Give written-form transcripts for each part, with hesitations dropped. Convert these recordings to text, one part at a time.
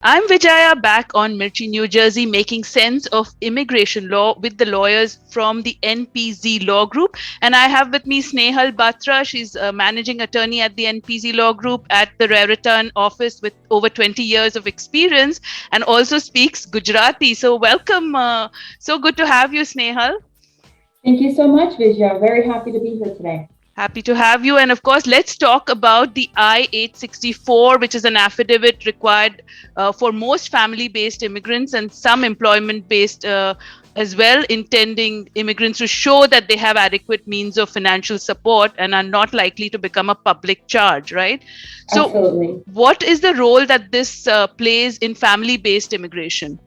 I'm Vijaya, back on Mirchi, New Jersey, making sense of immigration law with the lawyers from the NPZ Law Group. And I have with me Snehal Batra. She's a managing attorney at the NPZ Law Group at the Raritan office with over 20 years of experience and also speaks Gujarati. So welcome. So good to have you, Snehal. Thank you so much, Vijaya. Very happy to be here today. Happy to have you. And of course, let's talk about the I-864, which is an affidavit required for most family based immigrants and some employment based as well, intending immigrants to show that they have adequate means of financial support and are not likely to become a public charge, right? So, Absolutely. what is the role that this plays in family based immigration?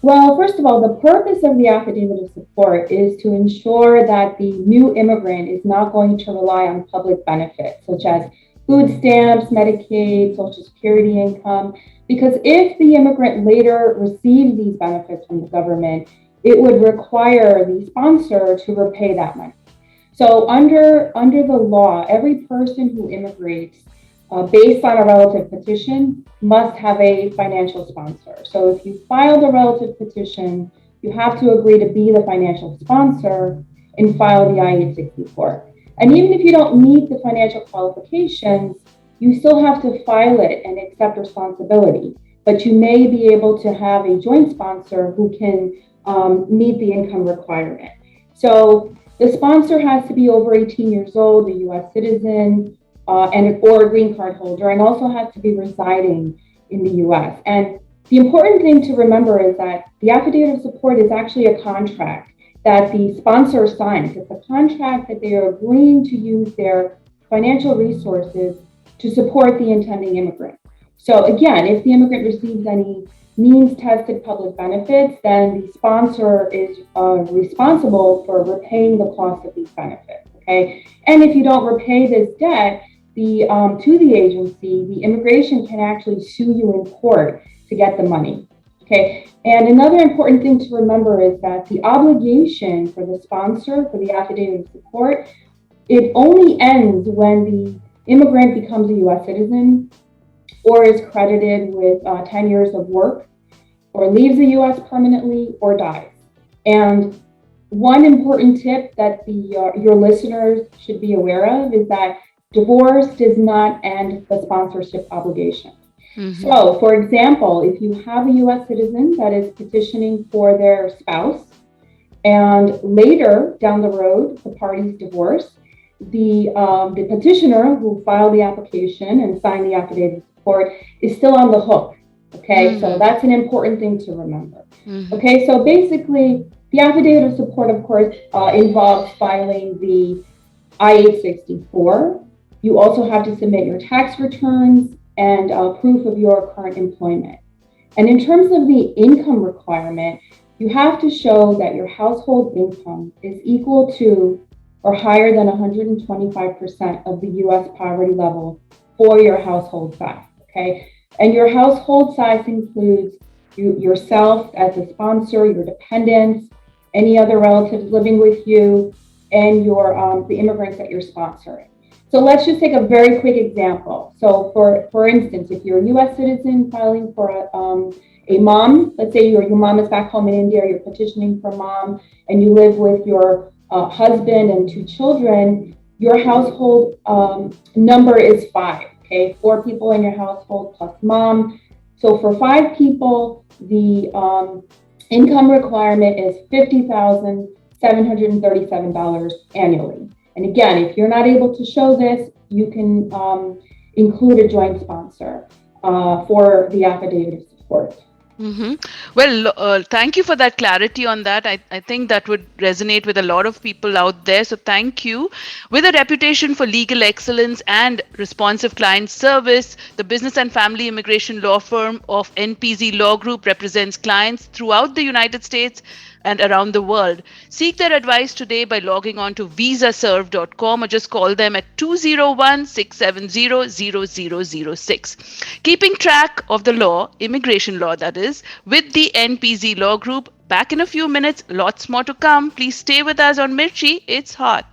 Well, first of all, the purpose of the Affidavit of Support is to ensure that the new immigrant is not going to rely on public benefits, such as food stamps, Medicaid, Social Security income, because if the immigrant later receives these benefits from the government, it would require the sponsor to repay that money. So under the law, every person who immigrates based on a relative petition must have a financial sponsor. So if you file the relative petition, you have to agree to be the financial sponsor and file the I-864. And even if you don't meet the financial qualifications, you still have to file it and accept responsibility. But you may be able to have a joint sponsor who can meet the income requirement. So the sponsor has to be over 18 years old, a US citizen, or a green card holder, and also has to be residing in the US. And the important thing to remember is that the Affidavit of Support is actually a contract that the sponsor signs. It's a contract that they are agreeing to use their financial resources to support the intending immigrant. So again, if the immigrant receives any means-tested public benefits, then the sponsor is responsible for repaying the cost of these benefits. Okay, and if you don't repay this debt, to the agency, the immigration can actually sue you in court to get the money. Okay, and another important thing to remember is that the obligation for the sponsor for the Affidavit of Support, it only ends when the immigrant becomes a U.S. citizen or is credited with 10 years of work or leaves the U.S. permanently or dies. And one important tip that your listeners should be aware of is that divorce does not end the sponsorship obligation. Mm-hmm. So, for example, if you have a U.S. citizen that is petitioning for their spouse, and later down the road the parties divorce, the petitioner who filed the application and signed the affidavit of support is still on the hook. Okay, mm-hmm. So that's an important thing to remember. Mm-hmm. Okay, so basically, the affidavit of support, of course, involves filing the I-864. You also have to submit your tax returns and proof of your current employment. And in terms of the income requirement, you have to show that your household income is equal to or higher than 125% of the U.S. poverty level for your household size. Okay, and your household size includes yourself as a sponsor, your dependents, any other relatives living with you, and the immigrants that you're sponsoring. So let's just take a very quick example. So for instance, if you're a U.S. citizen filing for a mom, let's say your mom is back home in India, you're petitioning for mom, and you live with your husband and 2 children, your household number is 5. Okay, 4 people in your household plus mom. So for 5 people, the income requirement is $50,737 annually. And again, if you're not able to show this, you can include a joint sponsor for the affidavit of support. Mm-hmm. Well, thank you for that clarity on that. I think that would resonate with a lot of people out there. So thank you. With a reputation for legal excellence and responsive client service, the business and family immigration law firm of NPZ Law Group represents clients throughout the United States and around the world. Seek their advice today by logging on to visaserve.com or just call them at 201-670-0006. Keeping track of the law, immigration law that is, with the NPZ Law Group. Back in a few minutes, lots more to come. Please stay with us on Mirchi. It's hot.